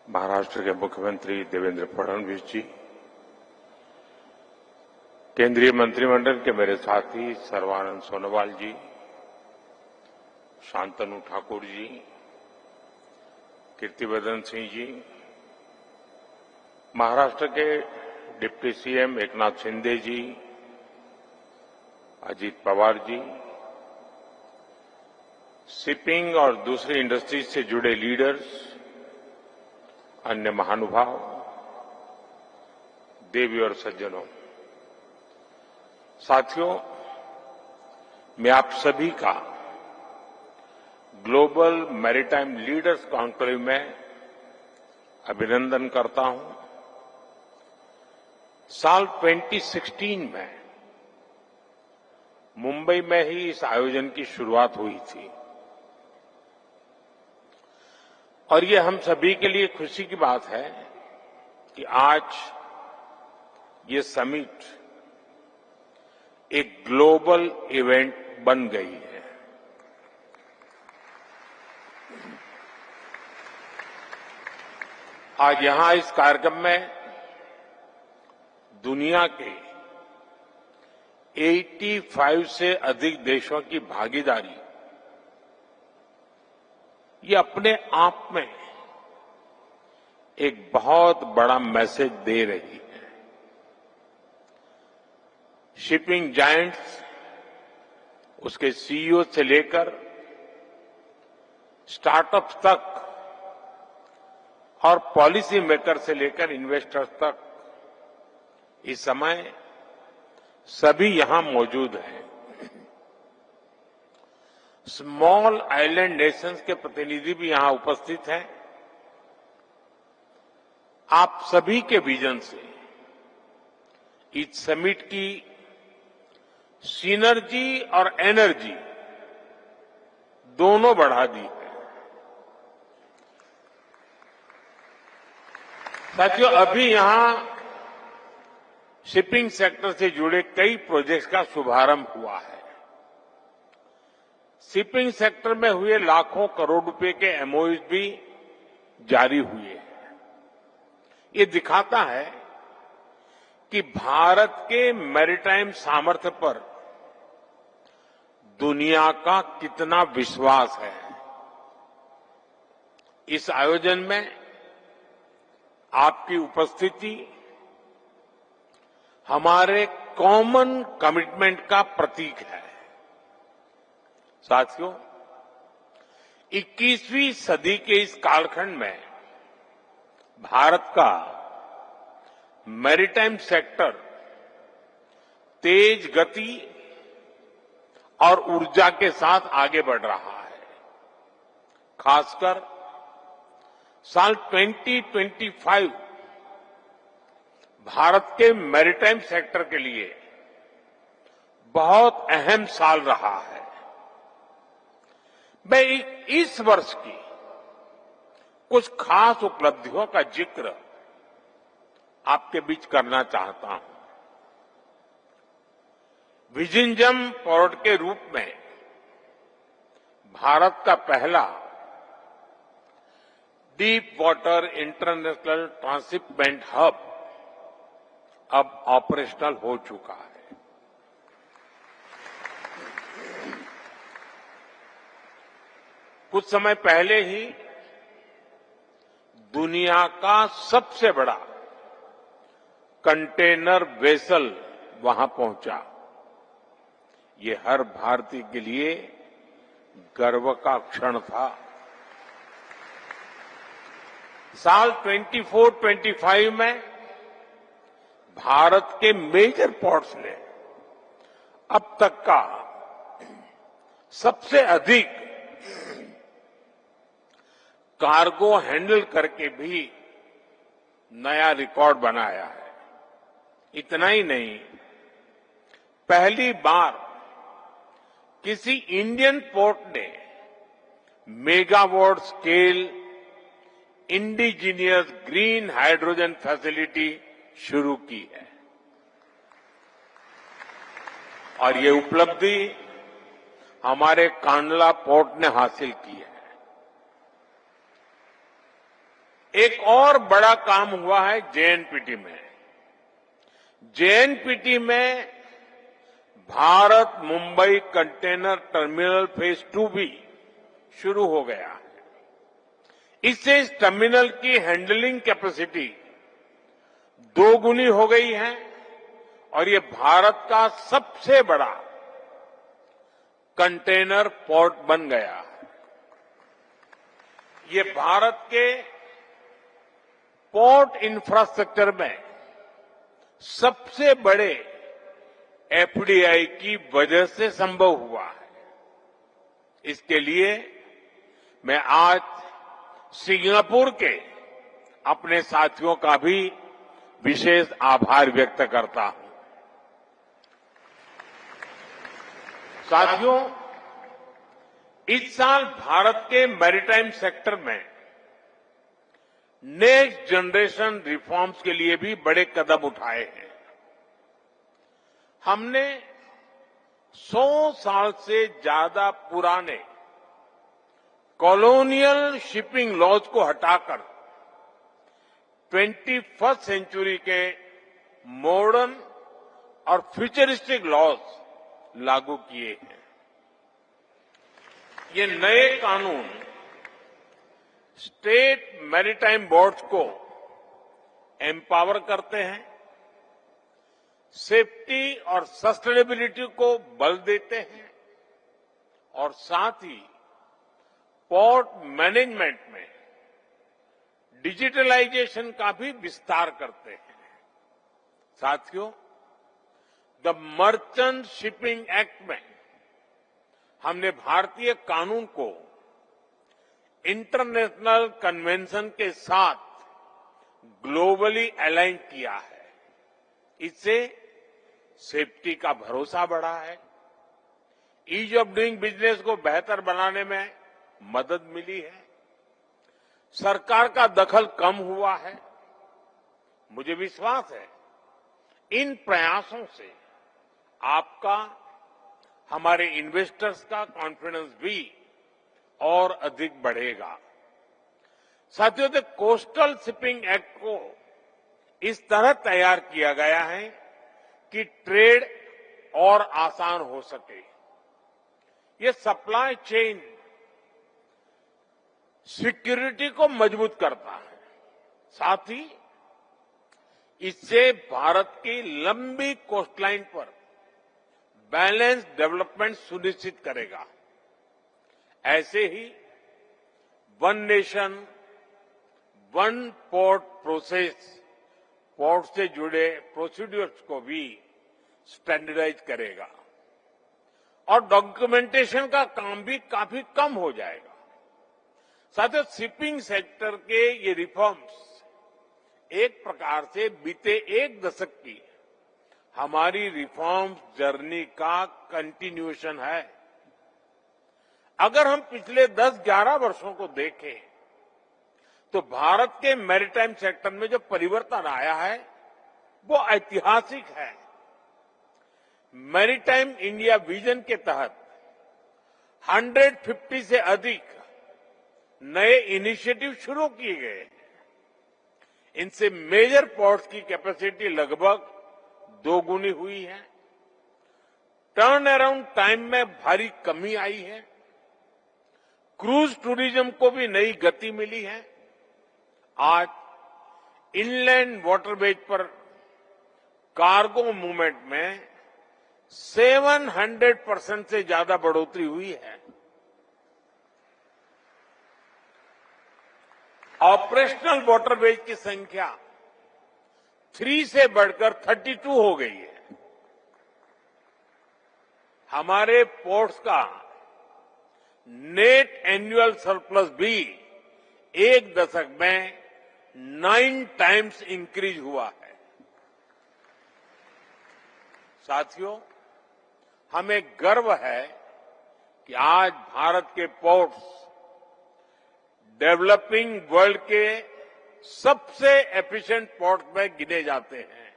महाराष्ट्र के मुख्यमंत्री देवेंद्र फडणवीस जी, केंद्रीय मंत्रिमंडल के मेरे साथी सर्बानंद सोनोवाल जी, शांतनु ठाकुर जी, कीर्तिवर्धन सिंह जी, महाराष्ट्र के डिप्टी सीएम एकनाथ शिंदे जी, अजीत पवार जी, शिपिंग और दूसरी इंडस्ट्रीज से जुड़े लीडर्स, अन्य महानुभाव, देवी और सज्जनों, साथियों, मैं आप सभी का ग्लोबल मैरीटाइम लीडर्स कॉन्क्लेव में अभिनंदन करता हूं। साल 2016 में मुंबई में ही इस आयोजन की शुरुआत हुई थी और ये हम सभी के लिए खुशी की बात है कि आज ये समिट एक ग्लोबल इवेंट बन गई है। आज यहां इस कार्यक्रम में दुनिया के 85 से अधिक देशों की भागीदारी ये अपने आप में एक बहुत बड़ा मैसेज दे रही है। शिपिंग जायंट्स, उसके सीईओ से लेकर स्टार्टअप्स तक और पॉलिसी मेकर से लेकर इन्वेस्टर्स तक इस समय सभी यहां मौजूद हैं। स्मॉल आइलैंड नेशंस के प्रतिनिधि भी यहां उपस्थित हैं। आप सभी के विजन से इस समिट की सिनर्जी और एनर्जी दोनों बढ़ा दी है। साथियों, अभी यहां शिपिंग सेक्टर से जुड़े कई प्रोजेक्ट्स का शुभारंभ हुआ है। शिपिंग सेक्टर में हुए लाखों करोड़ रुपए के एमओयूज भी जारी हुए हैं। ये दिखाता है कि भारत के मैरीटाइम सामर्थ्य पर दुनिया का कितना विश्वास है। इस आयोजन में आपकी उपस्थिति हमारे कॉमन कमिटमेंट का प्रतीक है। साथियों, 21वीं सदी के इस कालखंड में भारत का मैरीटाइम सेक्टर तेज गति और ऊर्जा के साथ आगे बढ़ रहा है। खासकर साल 2025 भारत के मैरीटाइम सेक्टर के लिए बहुत अहम साल रहा है। मैं इस वर्ष की कुछ खास उपलब्धियों का जिक्र आपके बीच करना चाहता हूं। विजिंजम पोर्ट के रूप में भारत का पहला deep water international transshipment hub अब ऑपरेशनल हो चुका है। कुछ समय पहले ही दुनिया का सबसे बड़ा कंटेनर वेसल वहां पहुंचा। ये हर भारतीय के लिए गर्व का क्षण था। साल 24-25 में भारत के मेजर पोर्ट्स ने अब तक का सबसे अधिक कार्गो हैंडल करके भी नया रिकॉर्ड बनाया है। इतना ही नहीं, पहली बार किसी इंडियन पोर्ट ने megawatt scale indigenous green hydrogen facility शुरू की है और ये उपलब्धि हमारे कांडला पोर्ट ने हासिल की है। एक और बड़ा काम हुआ है जेएनपीटी में। जेएनपीटी में Bharat Mumbai container terminal phase 2 भी शुरू हो गया है। इससे इस टर्मिनल की हैंडलिंग कैपेसिटी दोगुनी हो गई है और ये भारत का सबसे बड़ा कंटेनर पोर्ट बन गया है। ये भारत के पोर्ट इंफ्रास्ट्रक्चर में सबसे बड़े एफडीआई की वजह से संभव हुआ है। इसके लिए मैं आज सिंगापुर के अपने साथियों का भी विशेष आभार व्यक्त करता हूं। साथियों, इस साल भारत के मैरीटाइम सेक्टर में नेक्स्ट जनरेशन रिफॉर्म्स के लिए भी बड़े कदम उठाए हैं। हमने 100 साल से ज्यादा पुराने कॉलोनियल शिपिंग लॉज को हटाकर 21st सेंचुरी के मॉडर्न और फ्यूचरिस्टिक लॉज लागू किए हैं। ये नए कानून स्टेट मैरीटाइम बोर्ड्स को एम्पावर करते हैं, सेफ्टी और सस्टेनेबिलिटी को बल देते हैं और साथ ही पोर्ट मैनेजमेंट में डिजिटलाइजेशन का भी विस्तार करते हैं। साथियों, द मर्चेंट शिपिंग एक्ट में हमने भारतीय कानून को इंटरनेशनल कन्वेंशन के साथ ग्लोबली अलाइन किया है। इससे सेफ्टी का भरोसा बढ़ा है, ईज ऑफ डूइंग बिजनेस को बेहतर बनाने में मदद मिली है, सरकार का दखल कम हुआ है। मुझे विश्वास है इन प्रयासों से आपका, हमारे इन्वेस्टर्स का कॉन्फिडेंस भी और अधिक बढ़ेगा। साथियों, द कोस्टल शिपिंग एक्ट को इस तरह तैयार किया गया है कि ट्रेड और आसान हो सके। ये सप्लाई चेन सिक्योरिटी को मजबूत करता है, साथ ही इससे भारत की लंबी कोस्टलाइन पर बैलेंस डेवलपमेंट सुनिश्चित करेगा। ऐसे ही one nation one port process, port से जुड़े प्रोसीड्यूर्स को भी स्टैंडर्डाइज करेगा और डॉक्यूमेंटेशन का काम भी काफी कम हो जाएगा। साथियों, शिपिंग सेक्टर के ये रिफॉर्म्स एक प्रकार से बीते एक दशक की हमारी रिफॉर्म जर्नी का कंटिन्यूएशन है। अगर हम पिछले 10-11 वर्षों को देखें तो भारत के मैरीटाइम सेक्टर में जो परिवर्तन आया है वो ऐतिहासिक है। मैरीटाइम इंडिया विजन के तहत 150 से अधिक नए इनिशिएटिव शुरू किए गए। इनसे मेजर पोर्ट्स की कैपेसिटी लगभग दोगुनी हुई है, टर्न अराउंड टाइम में भारी कमी आई है, क्रूज टूरिज्म को भी नई गति मिली है। आज इनलैंड वाटरवेज पर कार्गो मूवमेंट में 700% से ज्यादा बढ़ोतरी हुई है। ऑपरेशनल वाटरवेज की संख्या 3 से बढ़कर 32 हो गई है। हमारे पोर्ट्स का नेट एनुअल सरप्लस भी एक दशक में 9 टाइम्स इंक्रीज हुआ है। साथियों, हमें गर्व है कि आज भारत के पोर्ट्स डेवलपिंग वर्ल्ड के सबसे एफिशिएंट पोर्ट में गिने जाते हैं।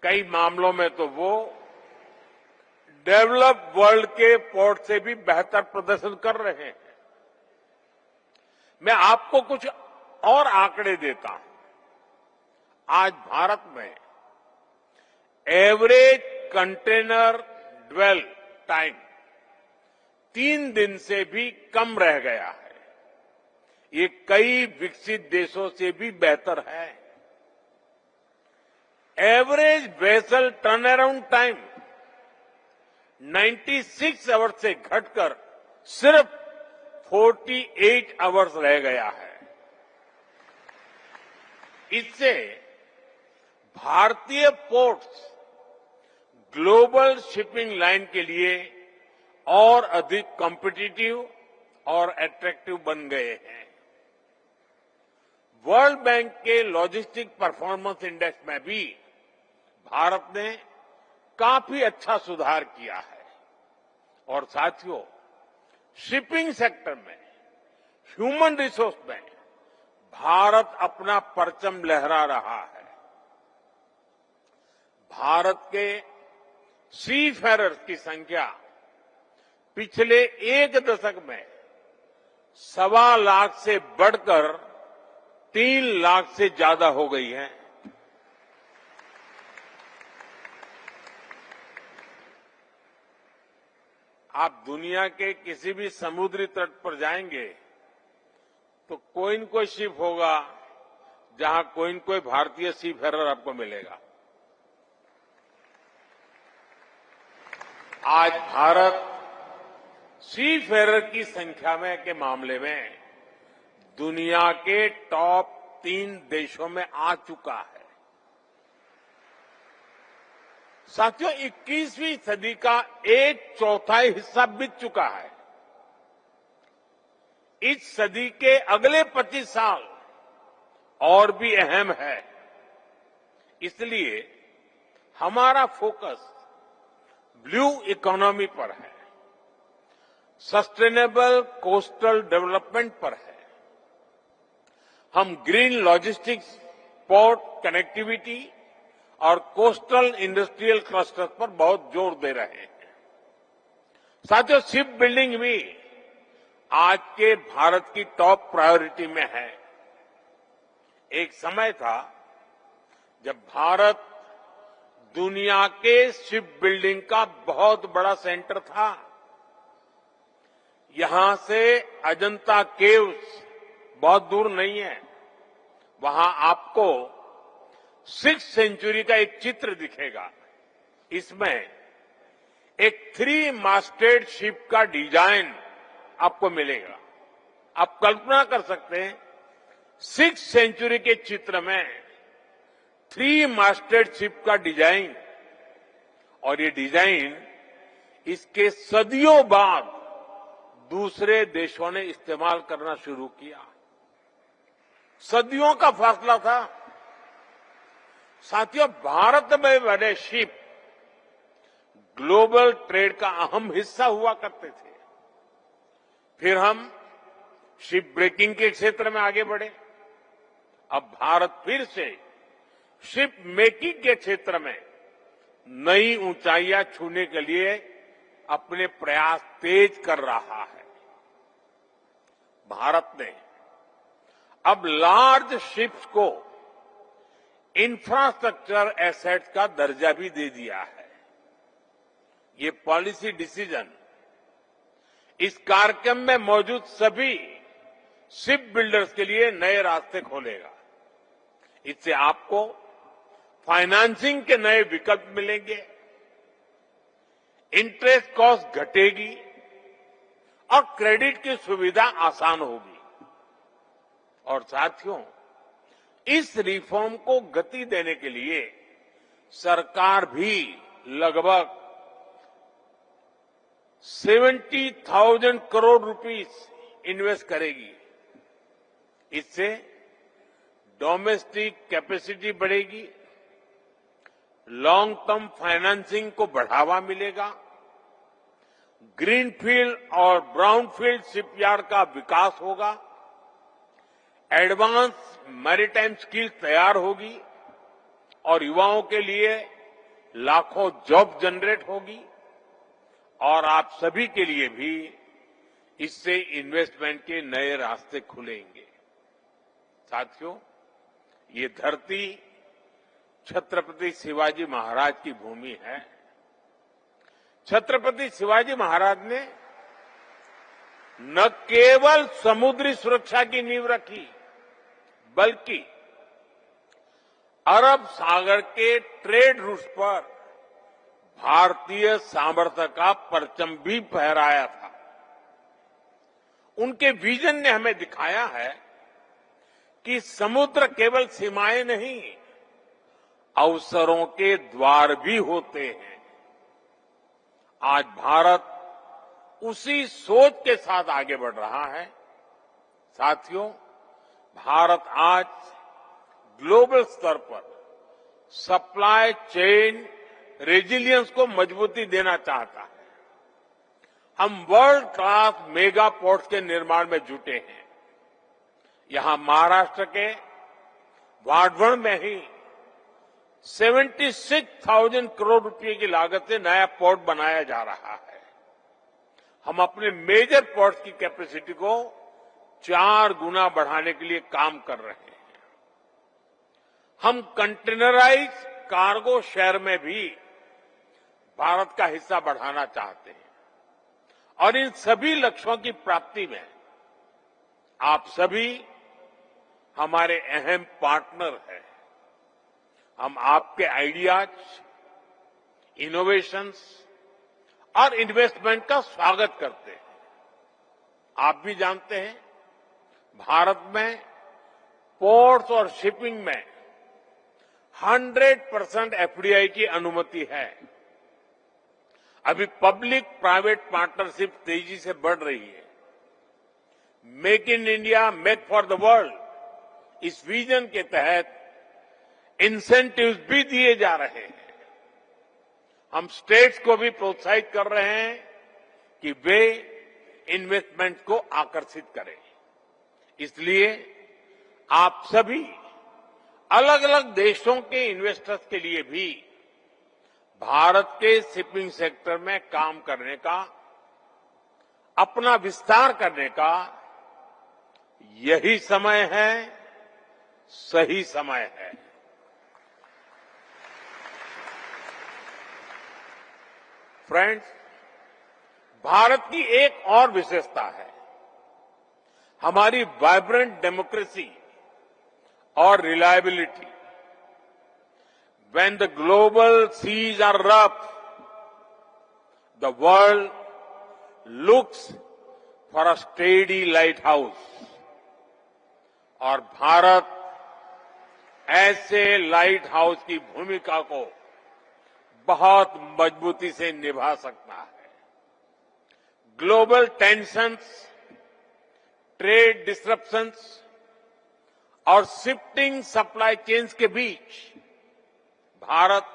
कई मामलों में तो वो डेवलप वर्ल्ड के पोर्ट से भी बेहतर प्रदर्शन कर रहे हैं। मैं आपको कुछ और आंकड़े देता हूं। आज भारत में एवरेज कंटेनर ड्वेल टाइम 3 दिन से भी कम रह गया है। ये कई विकसित देशों से भी बेहतर है। Average vessel turn around time 96 hours से घटकर सिर्फ 48 आवर्स रह गया है। इससे भारतीय पोर्ट्स ग्लोबल शिपिंग लाइन के लिए और अधिक कॉम्पिटिटिव और अट्रैक्टिव बन गए हैं। वर्ल्ड बैंक के लॉजिस्टिक परफॉर्मेंस इंडेक्स में भी भारत ने काफी अच्छा सुधार किया है। और साथियों, शिपिंग सेक्टर में, ह्यूमन रिसोर्स में भारत अपना परचम लहरा रहा है। भारत के सीफेरर्स की संख्या पिछले 1 दशक में 1.25 लाख से बढ़कर 3 लाख से ज्यादा हो गई है। आप दुनिया के किसी भी समुद्री तट पर जाएंगे तो कोई न कोई शिप होगा जहां कोई न कोई भारतीय सीफेरर आपको मिलेगा। आज भारत सीफेरर की संख्या में के मामले में दुनिया के टॉप 3 देशों में आ चुका है। साथियों, 21वीं सदी का 1/4 हिस्सा बीत चुका है। इस सदी के अगले 25 साल और भी अहम है। इसलिए हमारा फोकस ब्लू इकोनॉमी पर है, सस्टेनेबल कोस्टल डेवलपमेंट पर है। हम ग्रीन लॉजिस्टिक्स, पोर्ट कनेक्टिविटी और कोस्टल इंडस्ट्रियल क्लस्टर पर बहुत जोर दे रहे हैं। साथियों, शिप बिल्डिंग भी आज के भारत की टॉप प्रायोरिटी में है। एक समय था जब भारत दुनिया के शिप बिल्डिंग का बहुत बड़ा सेंटर था। यहां से अजंता केव्स बहुत दूर नहीं है। वहां आपको 6th सेंचुरी का एक चित्र दिखेगा। इसमें एक 3 मास्टेड शिप का डिजाइन आपको मिलेगा। आप कल्पना कर सकते हैं, 6th सेंचुरी के चित्र में 3 मास्टेड शिप का डिजाइन, और ये डिजाइन इसके सदियों बाद दूसरे देशों ने इस्तेमाल करना शुरू किया। सदियों का फासला था। साथियों, भारत में बने शिप ग्लोबल ट्रेड का अहम हिस्सा हुआ करते थे। फिर हम शिप ब्रेकिंग के क्षेत्र में आगे बढ़े। अब भारत फिर से शिप मेकिंग के क्षेत्र में नई ऊंचाइयां छूने के लिए अपने प्रयास तेज कर रहा है। भारत ने अब लार्ज शिप्स को इंफ्रास्ट्रक्चर एसेट का दर्जा भी दे दिया है। ये पॉलिसी डिसीजन इस कार्यक्रम में मौजूद सभी शिप बिल्डर्स के लिए नए रास्ते खोलेगा। इससे आपको फाइनेंसिंग के नए विकल्प मिलेंगे, इंटरेस्ट कॉस्ट घटेगी और क्रेडिट की सुविधा आसान होगी। और साथियों, इस रिफॉर्म को गति देने के लिए सरकार भी लगभग 70,000 करोड़ रुपीस इन्वेस्ट करेगी। इससे डोमेस्टिक कैपेसिटी बढ़ेगी, लॉन्ग टर्म फाइनेंसिंग को बढ़ावा मिलेगा, ग्रीनफील्ड और ब्राउनफील्ड शिपयार्ड का विकास होगा, एडवांस मैरीटाइम स्किल तैयार होगी और युवाओं के लिए लाखों जॉब जनरेट होगी, और आप सभी के लिए भी इससे इन्वेस्टमेंट के नए रास्ते खुलेंगे। साथियों, ये धरती छत्रपति शिवाजी महाराज की भूमि है। छत्रपति शिवाजी महाराज ने न केवल समुद्री सुरक्षा की नींव रखी, बल्कि अरब सागर के ट्रेड रूट्स पर भारतीय सामर्थ्य का परचम भी फहराया था। उनके विजन ने हमें दिखाया है कि समुद्र केवल सीमाएं नहीं, अवसरों के द्वार भी होते हैं। आज भारत उसी सोच के साथ आगे बढ़ रहा है। साथियों, भारत आज ग्लोबल स्तर पर सप्लाई चेन रेजिलियंस को मजबूती देना चाहता है। हम वर्ल्ड क्लास मेगा पोर्ट्स के निर्माण में जुटे हैं। यहां महाराष्ट्र के वाढवण में ही 76,000 करोड़ रुपए की लागत से नया पोर्ट बनाया जा रहा है। हम अपने मेजर पोर्ट्स की कैपेसिटी को 4 गुना बढ़ाने के लिए काम कर रहे हैं। हम कंटेनराइज कार्गो शेयर में भी भारत का हिस्सा बढ़ाना चाहते हैं और इन सभी लक्ष्यों की प्राप्ति में आप सभी हमारे अहम पार्टनर हैं। हम आपके आइडियाज, इनोवेशंस और इन्वेस्टमेंट का स्वागत करते हैं। आप भी जानते हैं, भारत में पोर्ट्स और शिपिंग में 100% एफडीआई की अनुमति है। अभी पब्लिक प्राइवेट पार्टनरशिप तेजी से बढ़ रही है। Make in India, make for the world, इस विजन के तहत इंसेंटिव्स भी दिए जा रहे हैं। हम स्टेट्स को भी प्रोत्साहित कर रहे हैं कि वे इन्वेस्टमेंट को आकर्षित करें। इसलिए आप सभी अलग अलग देशों के इन्वेस्टर्स के लिए भी भारत के शिपिंग सेक्टर में काम करने का, अपना विस्तार करने का यही समय है, सही समय है। फ्रेंड्स, भारत की एक और विशेषता है, हमारी वाइब्रेंट डेमोक्रेसी और reliability. When the global seas are rough, the world looks for a steady lighthouse. और भारत ऐसे लाइट हाउस की भूमिका को बहुत मजबूती से निभा सकता है। ग्लोबल टेंशन्स, ट्रेड डिसरप्शंस और शिफ्टिंग सप्लाई चेन्स के बीच भारत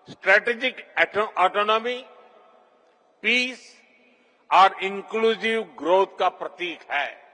स्ट्रेटेजिक ऑटोनॉमी, पीस और इंक्लूसिव ग्रोथ का प्रतीक है।